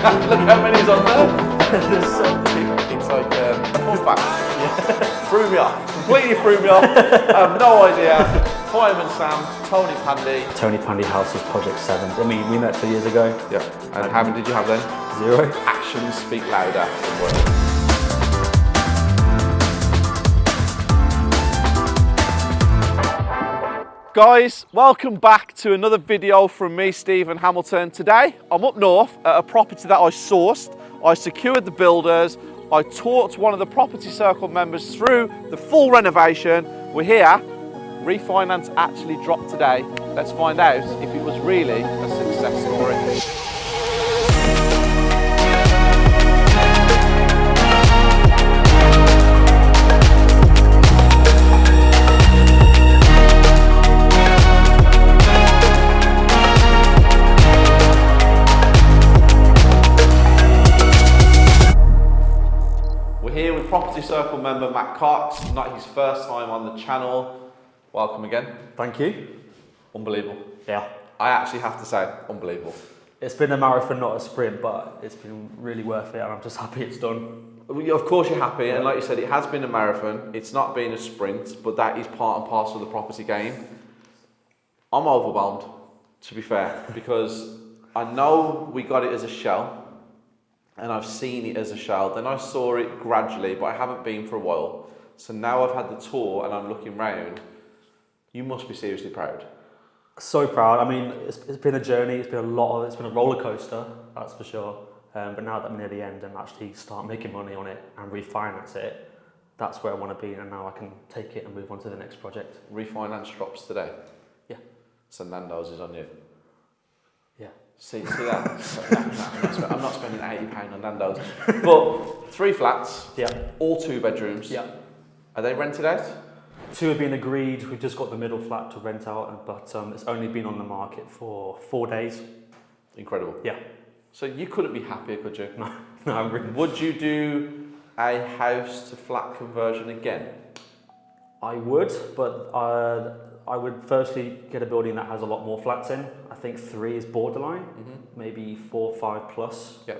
Look how many's on there. It's like fun facts. Yeah. Threw me off. Completely threw me off. I have no idea. Fireman Sam, Tony Pandy. Tony Pandy House was Project 7. I mean, we met 2 years ago. Yeah. And how many did you have then? 0. Actions speak louder than words. Guys, welcome back to another video from me, Stephen Hamilton. Today, I'm up north at a property that I sourced. I secured the builders. I talked one of the Property Circle members through the full renovation. We're here. Refinance actually dropped today. Let's find out if it was really a success story. Here with Property Circle member Matt Cox, not his first time on the channel. Welcome again. Thank you. Unbelievable. Yeah. I actually have to say, unbelievable. It's been a marathon, not a sprint, but it's been really worth it, and I'm just happy it's done. Of course you're happy, and like you said, it has been a marathon. It's not been a sprint, but that is part and parcel of the property game. I'm overwhelmed, to be fair, because I know we got it as a shell, and I've seen it as a shell. Then I saw it gradually, but I haven't been for a while. So now I've had the tour and I'm looking round. You must be seriously proud. So proud. I mean, it's been a journey. It's been it's been a roller coaster, that's for sure. But now that I'm near the end and actually start making money on it and refinance it, that's where I want to be. And now I can take it and move on to the next project. Refinance drops today. Yeah. So Nando's is on you. Yeah. See that? No, I'm not spending £80 on Nando's. But 3 flats, yeah, all 2 bedrooms. Yeah. Are they rented out? 2 have been agreed. We've just got the middle flat to rent out, but it's only been on the market for 4 days. Incredible. Yeah. So you couldn't be happier, could you? No, I really. Would you do a house to flat conversion again? I would, but I would firstly get a building that has a lot more flats in. I think 3 is borderline, maybe 4, 5 plus. Yeah.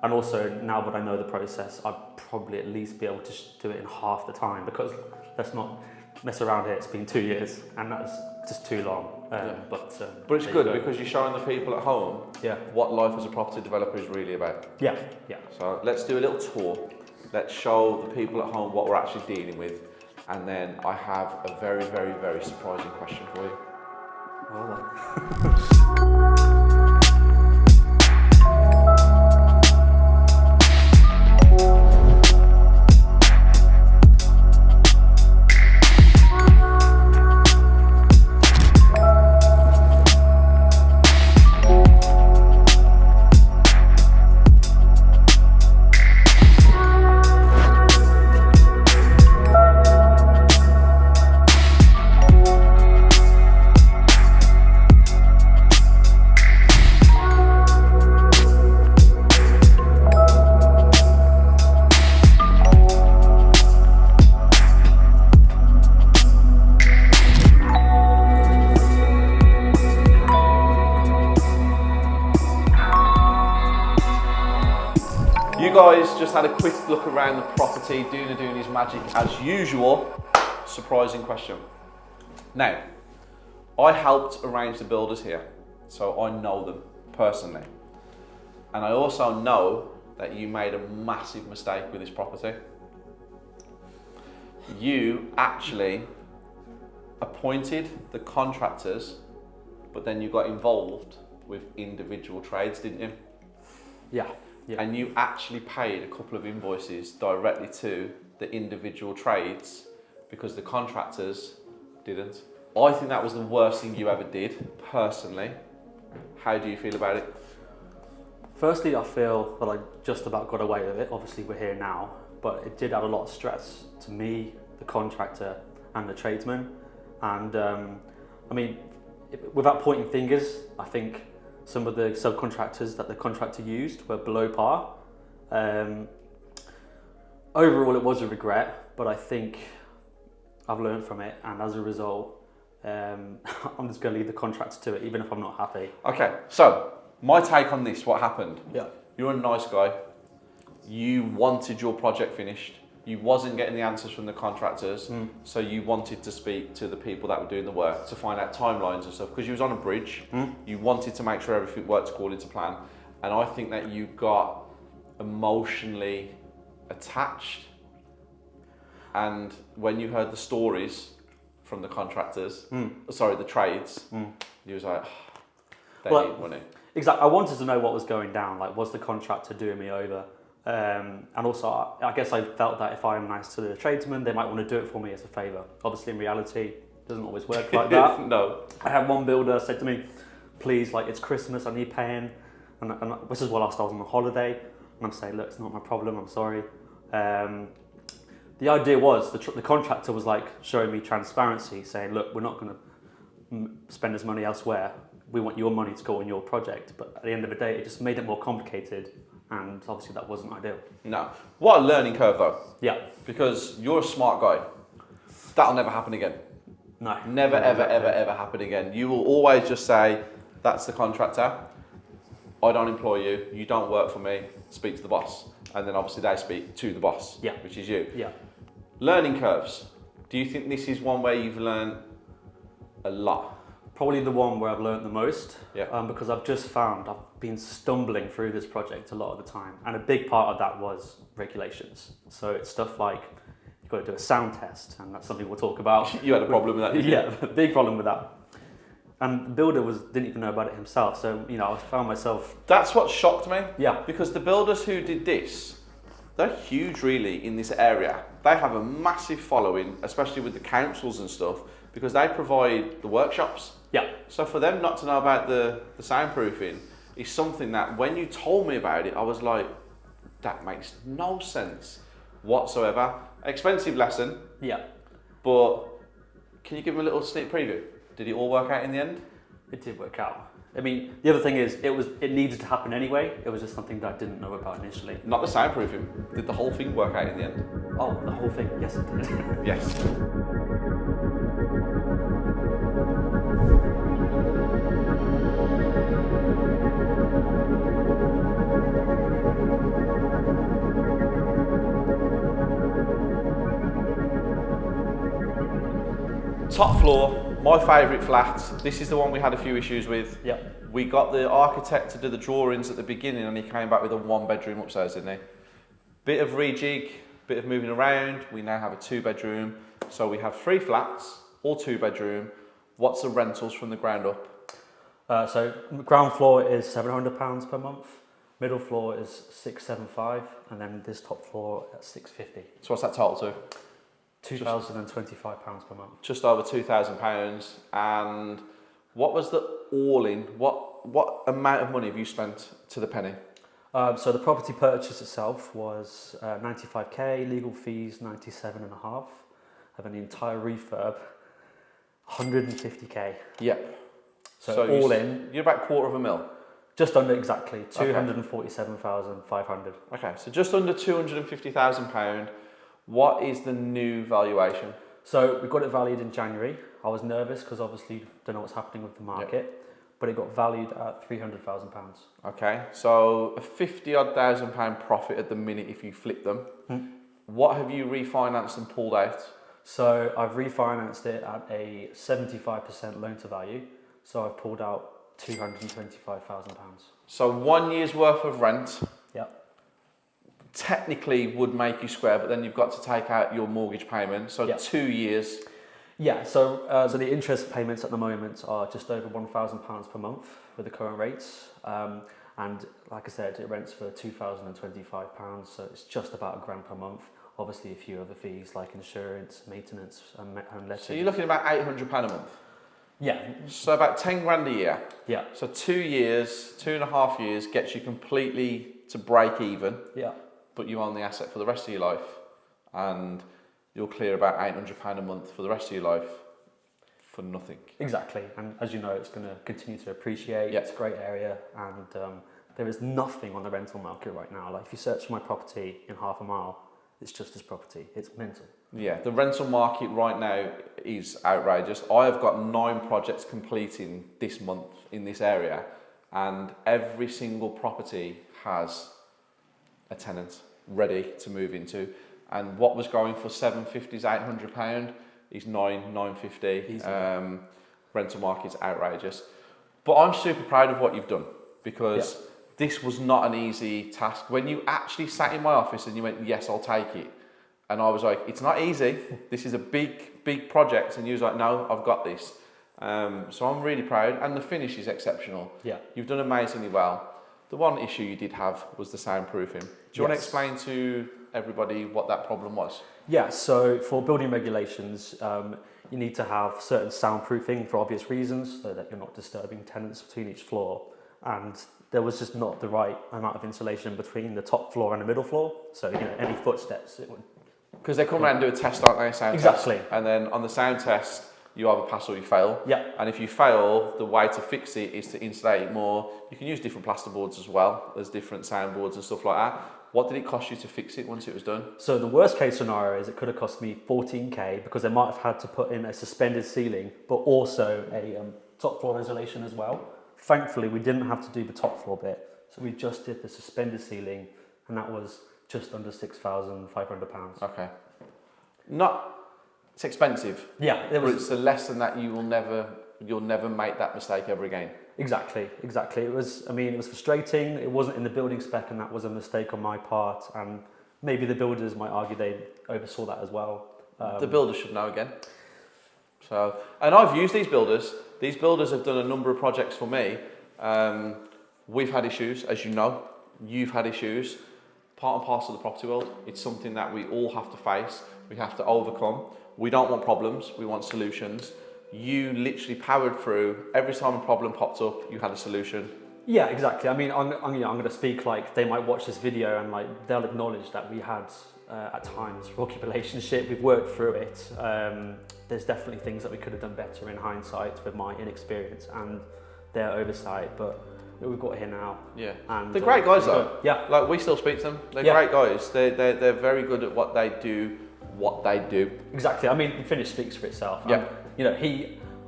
And also, now that I know the process, I'd probably at least be able to do it in half the time, because let's not mess around here. It's been 2 years, and that's just too long. But it's good because you're showing the people at home what life as a property developer is really about. Yeah, yeah. So let's do a little tour. Let's show the people at home what we're actually dealing with. And then I have a very, very, very surprising question for you. Well then. You guys just had a quick look around the property, doing his magic as usual. Surprising question. Now, I helped arrange the builders here, so I know them personally. And I also know that you made a massive mistake with this property. You actually appointed the contractors, but then you got involved with individual trades, didn't you? Yeah. Yeah. And you actually paid a couple of invoices directly to the individual trades because the contractors didn't. I think that was the worst thing you ever did, personally. How do you feel about it? Firstly, I feel that I just about got away with it. Obviously, we're here now, but it did add a lot of stress to me, the contractor, and the tradesman. And I mean, without pointing fingers, I think some of the subcontractors that the contractor used were below par. Overall, it was a regret, but I think I've learned from it, and as a result, I'm just going to leave the contractor to it, even if I'm not happy. Okay, so My take on this, what happened? Yeah. You're a nice guy. You wanted your project finished. You wasn't getting the answers from the contractors, so you wanted to speak to the people that were doing the work to find out timelines and stuff, because you was on a bridge. You wanted to make sure everything worked according to plan. And I think that you got emotionally attached. And when you heard the stories from the contractors, the trades, you was like, they need money. Exactly. I wanted to know what was going down. Like, was the contractor doing me over? And also, I guess I felt that if I am nice to the tradesmen, they might want to do it for me as a favour. Obviously, in reality, it doesn't always work like that. No. I had one builder said to me, please, like, it's Christmas, I need paying. And this is whilst I was on a holiday. And I'm saying, look, it's not my problem, I'm sorry. The idea was, the contractor was like showing me transparency, saying, look, we're not going to spend this money elsewhere. We want your money to go on your project. But at the end of the day, it just made it more complicated. And obviously that wasn't ideal. No. What a learning curve though. Yeah. Because you're a smart guy. That'll never happen again. No. Never, ever happen again. You will always just say, that's the contractor. I don't employ you. You don't work for me. Speak to the boss. And then obviously they speak to the boss, which is you. Yeah. Learning curves. Do you think this is one where you've learned a lot? Probably the one where I've learned the most, Yeah. because I've just found I've been stumbling through this project a lot of the time, and a big part of that was regulations. So it's stuff like you've got to do a sound test, and that's something we'll talk about. You had a problem with that, didn't you? Yeah, a big problem with that. And the builder didn't even know about it himself, so I found myself. That's what shocked me. Yeah. Because the builders who did this, they're huge really in this area. They have a massive following, especially with the councils and stuff, because they provide the workshops. Yeah. So for them not to know about the soundproofing is something that when you told me about it, I was like, that makes no sense whatsoever. Expensive lesson. Yeah. But can you give me a little sneak preview? Did it all work out in the end? It did work out. I mean, the other thing is, it needed to happen anyway. It was just something that I didn't know about initially. Not the soundproofing. Did the whole thing work out in the end? Oh, the whole thing? Yes, it did. Yes. Top floor, my favourite flat. This is the one we had a few issues with. Yeah. We got the architect to do the drawings at the beginning and he came back with a 1-bedroom upstairs, didn't he? Bit of rejig, bit of moving around. We now have a 2-bedroom. So we have 3 flats, all 2-bedroom. What's the rentals from the ground up? So ground floor is £700 per month. Middle floor is £675, and then this top floor at £650. So what's that total to? £2,025 per month. Just over £2,000. And what was the all-in? What amount of money have you spent to the penny? So the property purchase itself was 95k, legal fees 97.5, and then the entire refurb 150k. Yep. So all in, you're about £250,000. just under exactly 247,500. Okay, so just under £250,000. What is the new valuation? So we got it valued in January. I was nervous because obviously don't know what's happening with the market, but it got valued at £300,000. Okay, so a £50,000 profit at the minute if you flip them. What have you refinanced and pulled out? So I've refinanced it at a 75% loan to value. So I've pulled out £225,000. So 1 year's worth of rent. Yep. Technically would make you square, but then you've got to take out your mortgage payment. So 2 years. Yeah, so the interest payments at the moment are just over £1,000 per month with the current rates. And like I said, it rents for £2,025, so it's just about £1,000 per month. Obviously a few other fees like insurance, maintenance and letting. So you're looking at about £800 a month. Yeah. So about 10 grand a year. Yeah. So 2 years, 2.5 years gets you completely to break even. Yeah. But you own the asset for the rest of your life, and you'll clear about £800 a month for the rest of your life for nothing. Exactly, and as you know, it's going to continue to appreciate. Yep. It's a great area, and there is nothing on the rental market right now. Like if you search for my property in half a mile, it's just this property. It's mental. Yeah, the rental market right now is outrageous. I have got 9 projects completing this month in this area, and every single property has a tenant ready to move into. And what was going for £750 is £800 is £950. Rental market's outrageous. But I'm super proud of what you've done, because this was not an easy task. When you actually sat in my office and you went, yes, I'll take it. And I was like, it's not easy. This is a big project. And you was like, no, I've got this. So I'm really proud. And the finish is exceptional. Yeah. You've done amazingly well. The one issue you did have was the soundproofing. Do you want to explain to everybody what that problem was? Yeah, so for building regulations, you need to have certain soundproofing for obvious reasons, so that you're not disturbing tenants between each floor. And there was just not the right amount of insulation between the top floor and the middle floor. So, any footsteps, it would... Because they come around and do a test, aren't they? Sound test. And then on the sound test, you either pass or you fail. Yeah. And if you fail, the way to fix it is to insulate it more. You can use different plasterboards as well. There's different soundboards and stuff like that. What did it cost you to fix it once it was done? So the worst case scenario is it could have cost me 14k, because they might have had to put in a suspended ceiling, but also a top floor insulation as well. Thankfully, we didn't have to do the top floor bit. So we just did the suspended ceiling, and that was just under £6,500. Okay. It's expensive. Yeah, but it's a lesson that you'll never make that mistake ever again. Exactly. It was frustrating. It wasn't in the building spec, and that was a mistake on my part. And maybe the builders might argue they oversaw that as well. The builders should know again. So, and I've used these builders. These builders have done a number of projects for me. We've had issues, as you know. You've had issues. Part and parcel of the property world. It's something that we all have to face. We have to overcome. We don't want problems. We want solutions. You literally powered through. Every time a problem popped up, you had a solution. Yeah, exactly. I'm going to speak like they might watch this video and they'll acknowledge that we had at times a rocky relationship. We've worked through it. There's definitely things that we could have done better in hindsight with my inexperience and their oversight, but we've got here now. Yeah, and they're great guys though. Yeah, like we still speak to them. They're great guys. They're very good at what they do. Exactly. The finish speaks for itself. Yeah.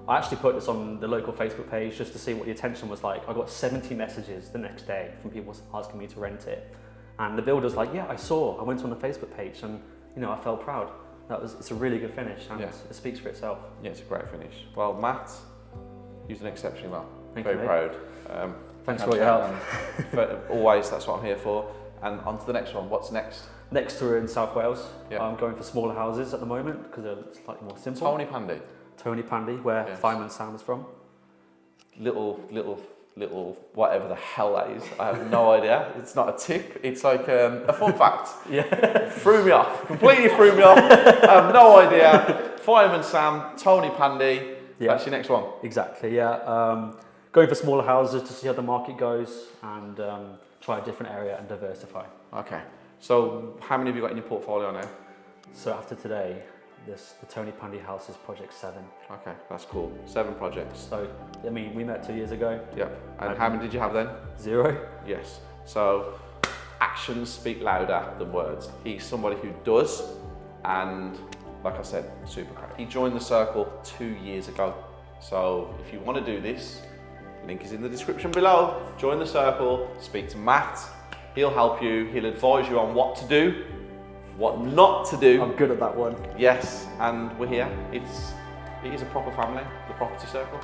I actually put this on the local Facebook page just to see what the attention was like. I got 70 messages the next day from people asking me to rent it. And the builder's like, yeah, I went on the Facebook page and, I felt proud. It's a really good finish and it speaks for itself. Yeah, it's a great finish. Well, Matt, you've done exceptionally well. Thank you, proud. Thanks for all your help. Always, that's what I'm here for. And on to the next one. What's next? Next, we're in South Wales. Yeah. I'm going for smaller houses at the moment because they're slightly more simple. Tony Pandy, where Fireman Sam is from. Little, whatever the hell that is. I have no idea. It's not a tip. It's like a fun fact. Yeah. Threw me off. Completely threw me off. I have no idea. Fireman Sam, Tony Pandy. Yeah. That's your next one. Exactly, yeah. Going for smaller houses to see how the market goes and try a different area and diversify. Okay. So how many have you got in your portfolio now? So after today, the Tony Pandy House is project 7. Okay, that's cool. 7 projects. So, we met 2 years ago. Yep. And how many did you have then? 0. Yes. So actions speak louder than words. He's somebody who does, and like I said, super proud. He joined the circle 2 years ago. So if you want to do this, link is in the description below. Join the circle, speak to Matt. He'll help you. He'll advise you on what to do, what not to do. I'm good at that one. Yes, and we're here. It is a proper family, the property circle.